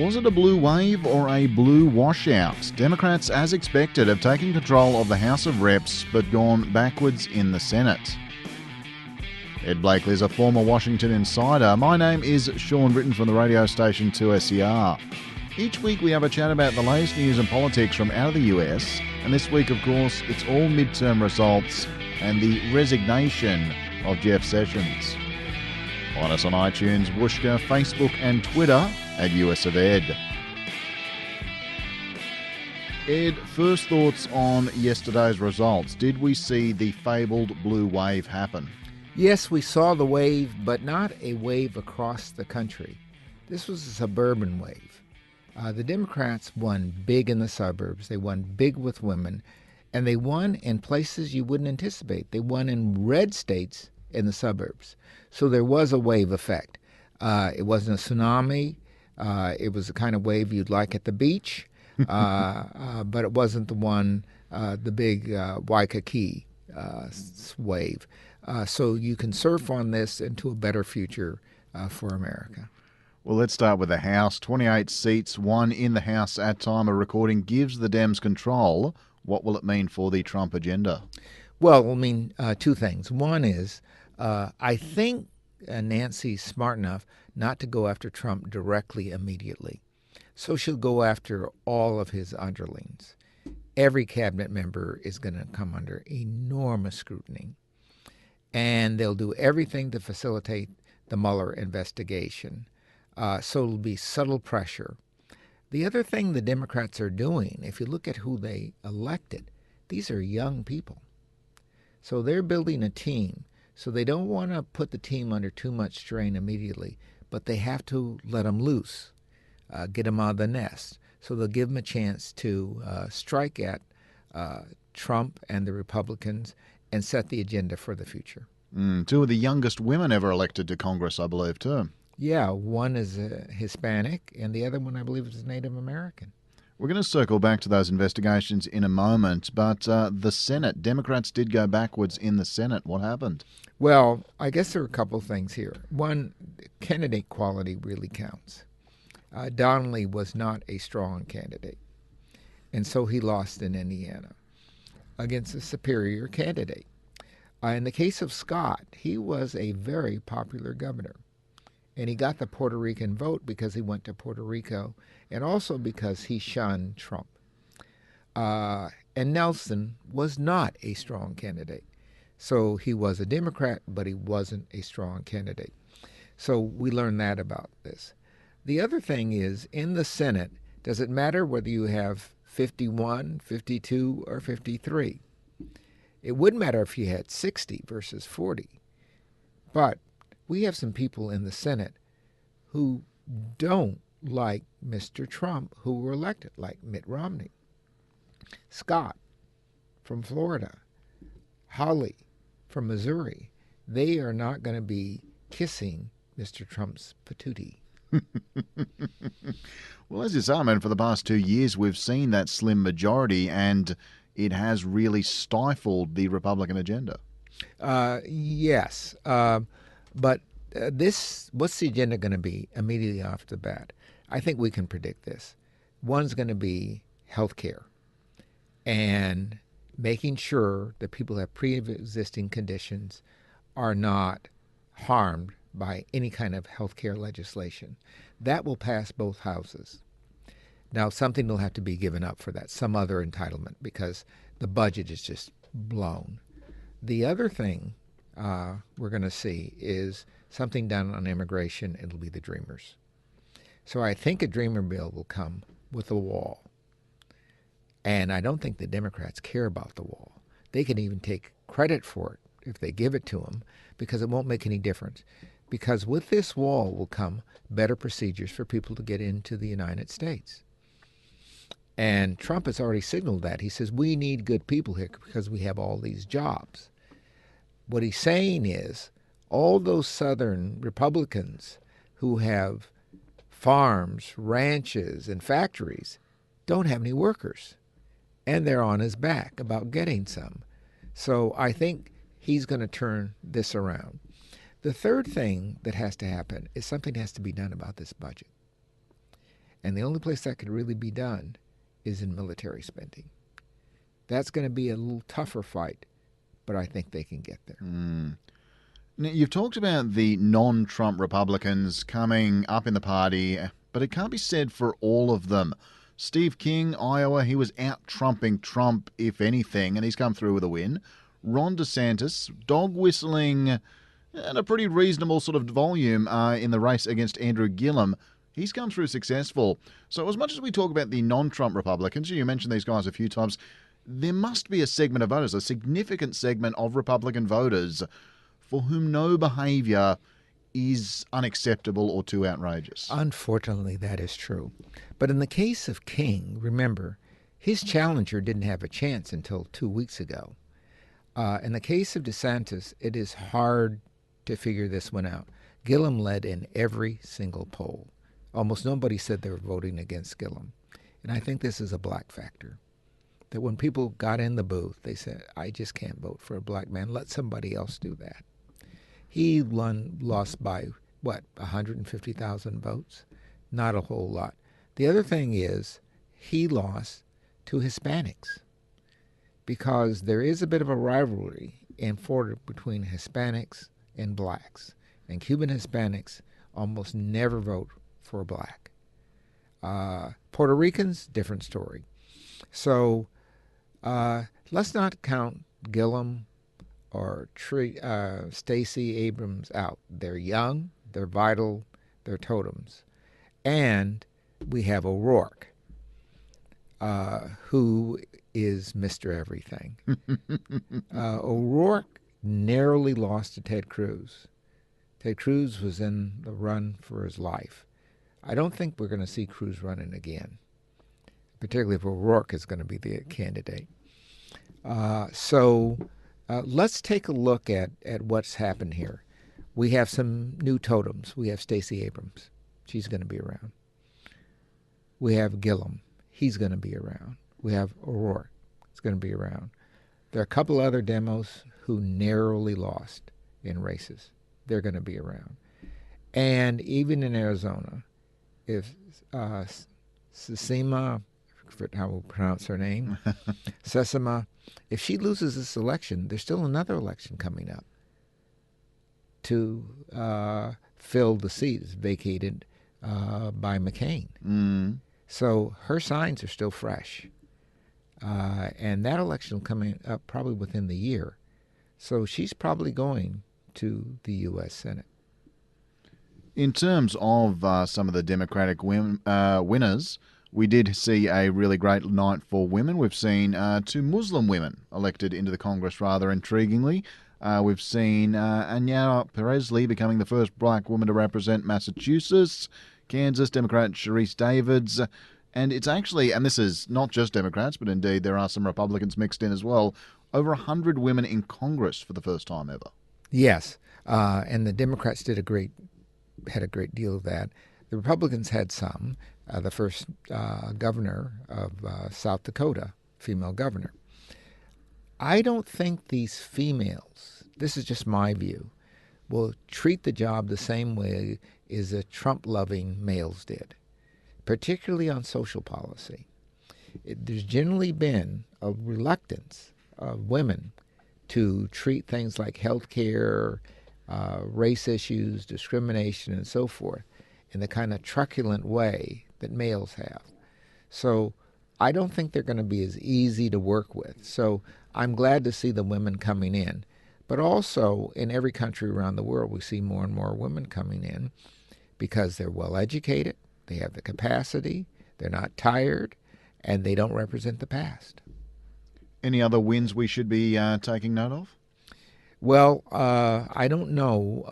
Was it a blue wave or a blue washout? Democrats, as expected, have taken control of the House of Reps but gone backwards in the Senate. Ed Blakely is a former Washington insider. My name is Sean Britton from the radio station 2SER. Each week we have a chat about the latest news and politics from out of the US, and this week, of course, it's all midterm results and the resignation of Jeff Sessions. Find us on iTunes, Whooshkaa, Facebook and Twitter at US of Ed. Ed, first thoughts on yesterday's results. Did we see the fabled blue wave happen? Yes, we saw the wave, but not a wave across the country. This was a suburban wave. The Democrats won big in the suburbs. They won big with women, and they won in places you wouldn't anticipate. They won in red states in the suburbs. So there was a wave effect. It wasn't a tsunami. It was the kind of wave you'd like at the beach, but it wasn't the one, the big Waikiki wave. So you can surf on this into a better future for America. Well, let's start with the House. 28 seats, one in the House at time of recording, gives the Dems control. What will it mean for the Trump agenda? Well, I mean, two things. One is, I think Nancy's smart enough not to go after Trump directly immediately. So she'll go after all of his underlings. Every cabinet member is going to come under enormous scrutiny. And they'll do everything to facilitate the Mueller investigation. So it'll be subtle pressure. The other thing the Democrats are doing, if you look at who they elected, these are young people. So they're building a team. So they don't want to put the team under too much strain immediately, but they have to let them loose, get them out of the nest. So they'll give them a chance to strike at Trump and the Republicans and set the agenda for the future. Two of the youngest women ever elected to Congress, I believe, too. Yeah, one is Hispanic, and the other one, I believe, is Native American. We're going to circle back to those investigations in a moment, but the Senate, Democrats did go backwards in the Senate. What happened? Well, I guess there are a couple of things here. One, candidate quality really counts. Donnelly was not a strong candidate, and so he lost in Indiana against a superior candidate. In the case of Scott, he was a very popular governor. And he got the Puerto Rican vote because he went to Puerto Rico and also because he shunned Trump. And Nelson was not a strong candidate. So he was a Democrat, but he wasn't a strong candidate. So we learned that about this. The other thing is, in the Senate, does it matter whether you have 51, 52, or 53? It wouldn't matter if you had 60 versus 40. But we have some people in the Senate who don't like Mr. Trump who were elected, like Mitt Romney, Scott from Florida, Hawley from Missouri. They are not going to be kissing Mr. Trump's patootie. Well, as you say, man, for the past 2 years, we've seen that slim majority, and it has really stifled the Republican agenda. Yes. But what's the agenda going to be immediately off the bat? I think we can predict this. One's going to be health care and making sure that people who have pre-existing conditions are not harmed by any kind of health care legislation. That will pass both houses. Now, something will have to be given up for that, some other entitlement, because the budget is just blown. The other thing we're going to see is something done on immigration. It'll be the Dreamers. So I think a Dreamer bill will come with a wall. And I don't think the Democrats care about the wall. They can even take credit for it if they give it to them, because it won't make any difference. Because with this wall will come better procedures for people to get into the United States. And Trump has already signaled that. He says, we need good people here because we have all these jobs. What he's saying is all those Southern Republicans who have farms, ranches, and factories don't have any workers. And they're on his back about getting some. So I think he's going to turn this around. The third thing that has to happen is something has to be done about this budget. And the only place that could really be done is in military spending. That's going to be a little tougher fight, but I think they can get there. Now, you've talked about the non-Trump Republicans coming up in the party, but it can't be said for all of them. Steve King, Iowa, he was out-trumping Trump, if anything, and he's come through with a win. Ron DeSantis, dog whistling at a pretty reasonable sort of volume in the race against Andrew Gillum. He's come through successful. So as much as we talk about the non-Trump Republicans, you mentioned these guys a few times, there must be a segment of voters, a significant segment of Republican voters for whom no behaviour is unacceptable or too outrageous. Unfortunately, that is true. But in the case of King, remember, his challenger didn't have a chance until 2 weeks ago. In the case of DeSantis, it is hard to figure this one out. Gillum led in every single poll. Almost nobody said they were voting against Gillum. And I think this is a black factor. That when people got in the booth, they said, I just can't vote for a black man. Let somebody else do that. He lost by, 150,000 votes? Not a whole lot. The other thing is he lost to Hispanics because there is a bit of a rivalry in Florida between Hispanics and blacks. And Cuban Hispanics almost never vote for a black. Puerto Ricans, different story. So let's not count Gillum or Stacey Abrams out. They're young, they're vital, they're totems. And we have O'Rourke, who is Mr. Everything. O'Rourke narrowly lost to Ted Cruz. Ted Cruz was in the run for his life. I don't think we're going to see Cruz running again, particularly if O'Rourke is going to be the candidate. So let's take a look at what's happened here. We have some new totems. We have Stacey Abrams. She's going to be around. We have Gillum. He's going to be around. We have O'Rourke. He's going to be around. There are a couple other demos who narrowly lost in races. They're going to be around. And even in Arizona, if Sesima, I forget how we'll pronounce her name, Sesima, if she loses this election, there's still another election coming up to fill the seats vacated by McCain. So her signs are still fresh. And that election will come up probably within the year. So she's probably going to the U.S. Senate. In terms of some of the Democratic winners, we did see a really great night for women. We've seen 2 Muslim women elected into the Congress rather intriguingly. We've seen Anya Perezli becoming the first black woman to represent Massachusetts, Kansas Democrat Sharice Davids. And it's actually, and this is not just Democrats, but indeed there are some Republicans mixed in as well, over 100 women in Congress for the first time ever. Yes, and the Democrats had a great deal of that. The Republicans had some. The first governor of South Dakota, female governor. I don't think these females, this is just my view, will treat the job the same way as the Trump-loving males did, particularly on social policy. There's generally been a reluctance of women to treat things like health care, race issues, discrimination, and so forth in the kind of truculent way that males have. So I don't think they're going to be as easy to work with. So I'm glad to see the women coming in. But also in every country around the world, we see more and more women coming in because they're well educated, they have the capacity, they're not tired, and they don't represent the past. Any other wins we should be taking note of? Well, I don't know.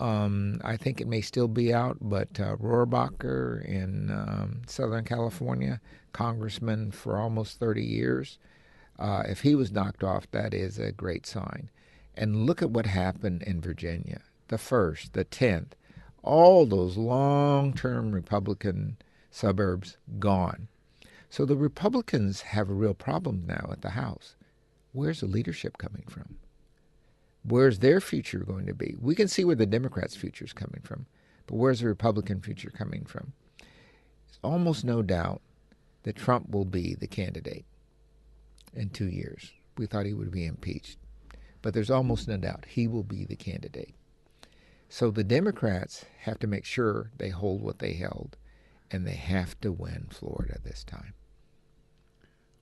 I think it may still be out, but Rohrabacher in Southern California, congressman for almost 30 years, if he was knocked off, that is a great sign. And look at what happened in Virginia, the 1st, the 10th, all those long-term Republican suburbs gone. So the Republicans have a real problem now at the House. Where's the leadership coming from? Where's their future going to be? We can see where the Democrats' future is coming from, but where's the Republican future coming from? There's almost no doubt that Trump will be the candidate in 2 years. We thought he would be impeached, but there's almost no doubt he will be the candidate. So the Democrats have to make sure they hold what they held, and they have to win Florida this time.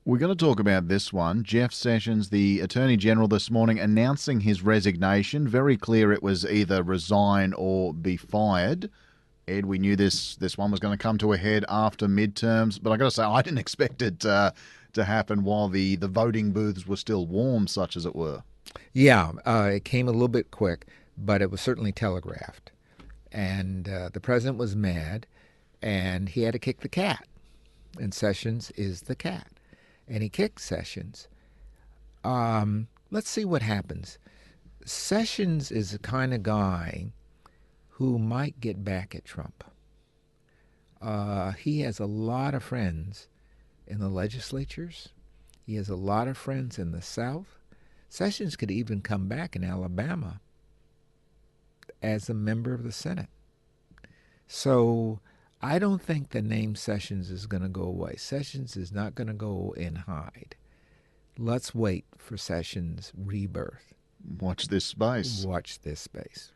We're going to talk about this one. Jeff Sessions, the Attorney General, this morning announcing his resignation. Very clear it was either resign or be fired. Ed, we knew this one was going to come to a head after midterms, but I got to say, I didn't expect it to happen while the voting booths were still warm, such as it were. Yeah, it came a little bit quick, but it was certainly telegraphed. And the president was mad, and he had to kick the cat. And Sessions is the cat. And he kicked Sessions. Let's see what happens. Sessions is the kind of guy who might get back at Trump. He has a lot of friends in the legislatures. He has a lot of friends in the South. Sessions could even come back in Alabama as a member of the Senate. So I don't think the name Sessions is going to go away. Sessions is not going to go and hide. Let's wait for Sessions' rebirth. Watch this space. Watch this space.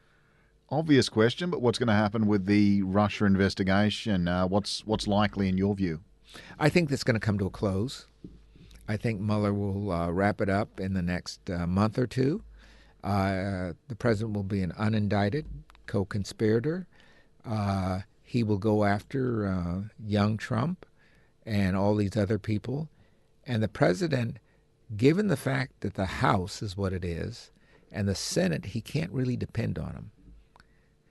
Obvious question, but what's going to happen with the Russia investigation? What's likely in your view? I think that's going to come to a close. I think Mueller will wrap it up in the next month or two. The president will be an unindicted co-conspirator. He will go after young Trump and all these other people. And the president, given the fact that the House is what it is, and the Senate, he can't really depend on them.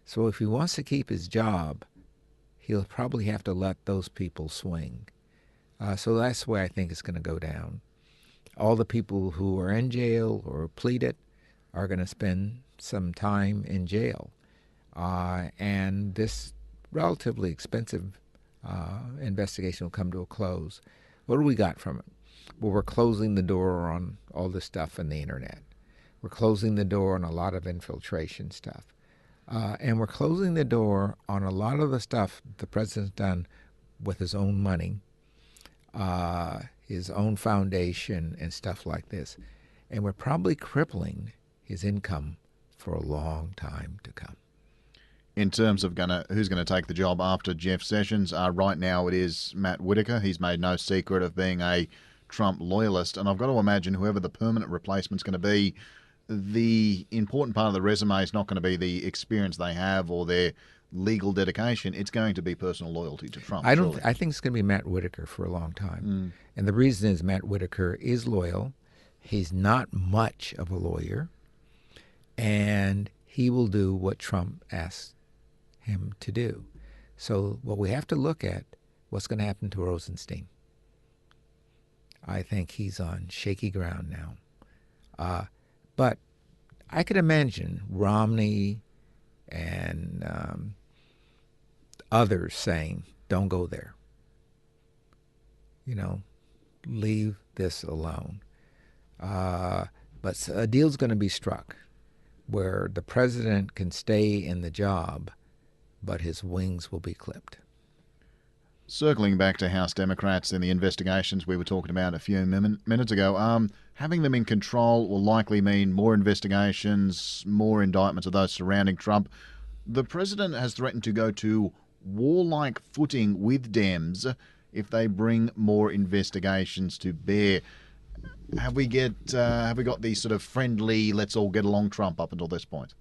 So if he wants to keep his job, he'll probably have to let those people swing. So that's the way I think it's going to go down. All the people who are in jail or pleaded are going to spend some time in jail. And this relatively expensive investigation will come to a close. What do we got from it? Well, we're closing the door on all this stuff on the internet. We're closing the door on a lot of infiltration stuff. And we're closing the door on a lot of the stuff the president's done with his own money, his own foundation and stuff like this. And we're probably crippling his income for a long time to come. In terms of who's going to take the job after Jeff Sessions, right now it is Matt Whitaker. He's made no secret of being a Trump loyalist. And I've got to imagine whoever the permanent replacement's going to be, the important part of the resume is not going to be the experience they have or their legal dedication. It's going to be personal loyalty to Trump. I think it's going to be Matt Whitaker for a long time. And the reason is Matt Whitaker is loyal. He's not much of a lawyer. And he will do what Trump asks him to do. So what we have to look at, what's going to happen to Rosenstein. I think he's on shaky ground now. But I could imagine Romney and others saying, don't go there. Leave this alone. But a deal's going to be struck where the president can stay in the job, but his wings will be clipped. Circling back to House Democrats and the investigations we were talking about a few minutes ago, having them in control will likely mean more investigations, more indictments of those surrounding Trump. The president has threatened to go to warlike footing with Dems if they bring more investigations to bear. Have we got the sort of friendly, let's all get along Trump up until this point?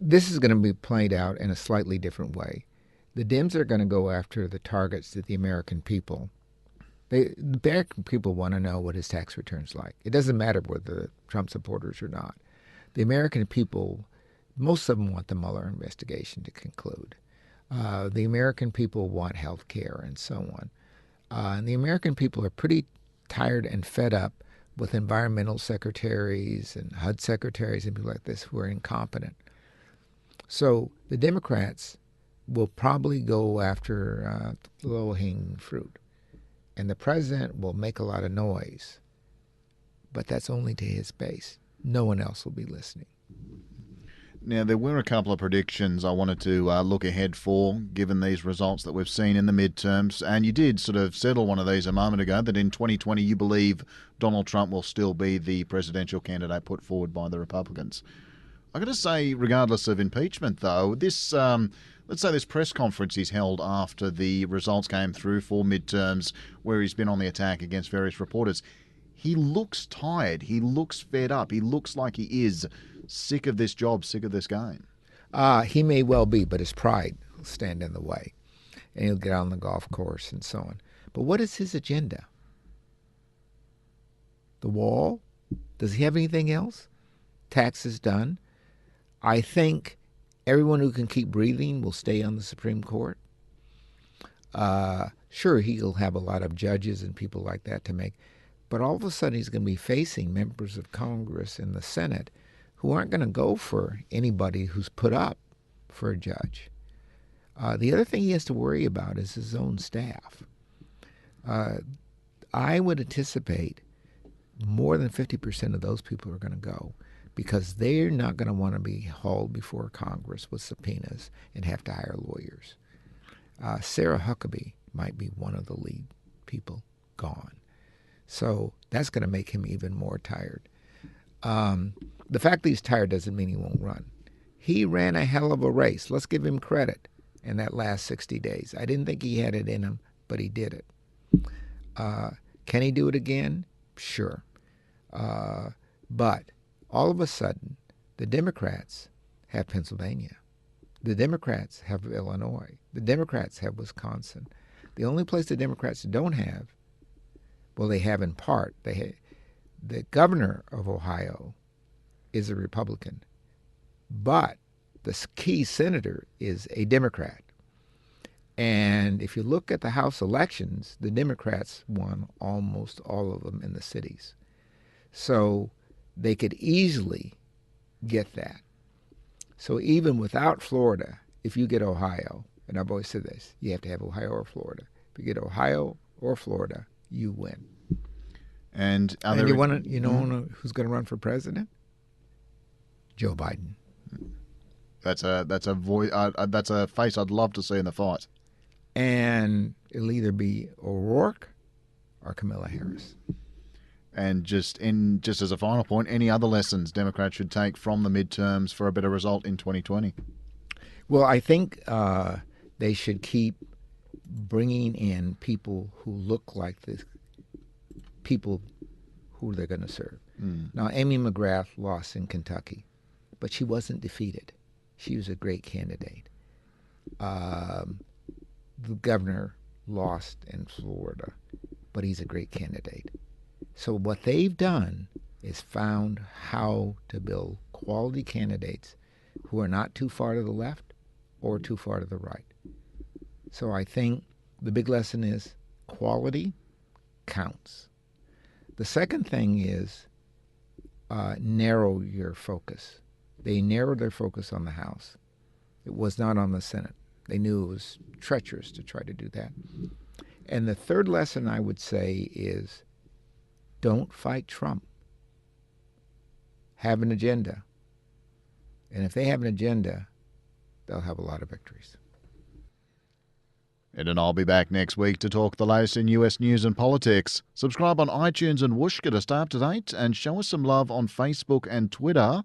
This is going to be played out in a slightly different way. The Dems are going to go after the targets that the American people. The American people want to know what his tax return's like. It doesn't matter whether Trump supporters or not. The American people, most of them want the Mueller investigation to conclude. The American people want health care and so on. And the American people are pretty tired and fed up with environmental secretaries and HUD secretaries and people like this who are incompetent. So the Democrats will probably go after low-hanging fruit. And the president will make a lot of noise. But that's only to his base. No one else will be listening. Now, there were a couple of predictions I wanted to look ahead for, given these results that we've seen in the midterms. And you did sort of settle one of these a moment ago, that in 2020 you believe Donald Trump will still be the presidential candidate put forward by the Republicans. I've got to say, regardless of impeachment, though, this let's say this press conference he's held after the results came through for midterms, where he's been on the attack against various reporters, he looks tired. He looks fed up. He looks like he is sick of this job, sick of this game. He may well be, but his pride will stand in the way, and he'll get on the golf course and so on. But what is his agenda? The wall? Does he have anything else? Taxes done. I think everyone who can keep breathing will stay on the Supreme Court. Sure, he'll have a lot of judges and people like that to make, but all of a sudden he's going to be facing members of Congress and the Senate who aren't going to go for anybody who's put up for a judge. The other thing he has to worry about is his own staff. I would anticipate more than 50% of those people are going to go, because they're not going to want to be hauled before Congress with subpoenas and have to hire lawyers. Sarah Huckabee might be one of the lead people gone. So that's going to make him even more tired. The fact that he's tired doesn't mean he won't run. He ran a hell of a race. Let's give him credit in that last 60 days. I didn't think he had it in him, but he did it. Can he do it again? Sure. But all of a sudden, the Democrats have Pennsylvania. The Democrats have Illinois. The Democrats have Wisconsin. The only place the Democrats don't have, well, they have in part, the governor of Ohio is a Republican, but the key senator is a Democrat. And if you look at the House elections, the Democrats won almost all of them in the cities. So they could easily get that. So even without Florida, if you get Ohio, and I've always said this, you have to have Ohio or Florida. If you get Ohio or Florida, you win. And you know who's going to run for president? Joe Biden. That's a face I'd love to see in the fight. And it'll either be O'Rourke or Kamala Harris. And just as a final point, any other lessons Democrats should take from the midterms for a better result in 2020? Well, I think they should keep bringing in people who look like the people who they're going to serve. Now, Amy McGrath lost in Kentucky, but she wasn't defeated. She was a great candidate. The governor lost in Florida, but he's a great candidate. So what they've done is found how to build quality candidates who are not too far to the left or too far to the right. So I think the big lesson is quality counts. The second thing is narrow your focus. They narrowed their focus on the House. It was not on the Senate. They knew it was treacherous to try to do that. And the third lesson I would say is don't fight Trump. Have an agenda. And if they have an agenda, they'll have a lot of victories. Ed and I'll be back next week to talk the latest in US news and politics. Subscribe on iTunes and Whooshkaa to stay up to date, and show us some love on Facebook and Twitter.